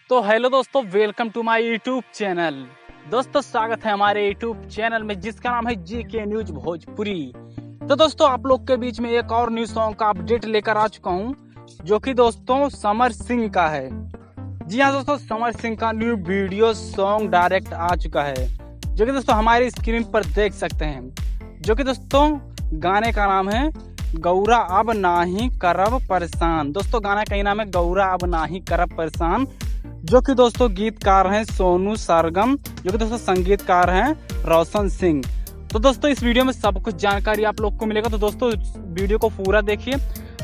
तो हेलो दोस्तों, welcome to my YouTube channel. दोस्तों स्वागत है हमारे यूट्यूब चैनल में जिसका नाम है जीके न्यूज भोजपुरी। तो दोस्तों आप लोग के बीच में एक और न्यू सॉन्ग का अपडेट लेकर आ चुका हूं, जो कि दोस्तों समर सिंह का है। जी हाँ दोस्तों, समर सिंह का न्यू वीडियो सॉन्ग डायरेक्ट आ चुका है, जो कि दोस्तों हमारी स्क्रीन पर देख सकते हैं। जो कि दोस्तों गाने का नाम है गौरा अब नाही करब परेशान। दोस्तों गाना का ही नाम है गौरा अब नाही करब परेशान, जो कि दोस्तों गीतकार हैं सोनू सरगम, जो कि दोस्तों संगीतकार हैं रोशन सिंह। तो दोस्तों इस वीडियो में सब कुछ जानकारी आप लोग को मिलेगा, तो दोस्तों वीडियो को पूरा देखिए।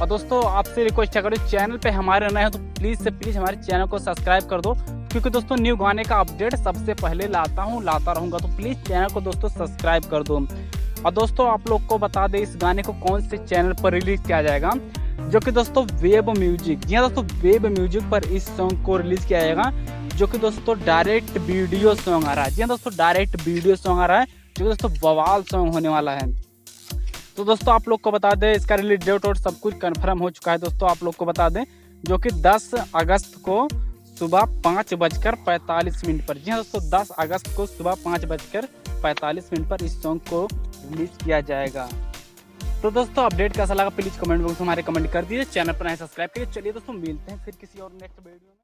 और दोस्तों आपसे रिक्वेस्ट करो, चैनल पे हमारे नए हो तो प्लीज़ से प्लीज़ हमारे चैनल को सब्सक्राइब कर दो, क्योंकि दोस्तों न्यू गाने का अपडेट सबसे पहले लाता रहूँगा। तो प्लीज़ चैनल को दोस्तों सब्सक्राइब कर दो। और दोस्तों आप लोग को बता दें इस गाने को कौन से चैनल पर रिलीज किया जाएगा, जो कि दोस्तों वेब म्यूजिक। जी हाँ दोस्तों, वेब म्यूजिक पर इस सॉन्ग को रिलीज किया जाएगा, जो कि दोस्तों डायरेक्ट वीडियो सॉन्ग आ रहा है। जी हाँ दोस्तों, डायरेक्ट वीडियो सॉन्ग आ रहा है, जो कि दोस्तों बवाल सॉन्ग होने वाला है। तो दोस्तों आप लोग को बता दें इसका रिलीज डेट और सब कुछ कंफर्म हो चुका है। दोस्तों आप लोग को बता दें जो कि 10 अगस्त को सुबह 5:45 पर, जी हाँ दोस्तों 10 अगस्त को सुबह 5:45 पर इस सॉन्ग को रिलीज किया जाएगा। तो दोस्तों अपडेट कैसा लगा प्लीज कमेंट बॉक्स में हमारे कमेंट कर दीजिए। चैनल पर नए सब्सक्राइब करिए। चलिए दोस्तों मिलते हैं फिर किसी और नेक्स्ट वीडियो में।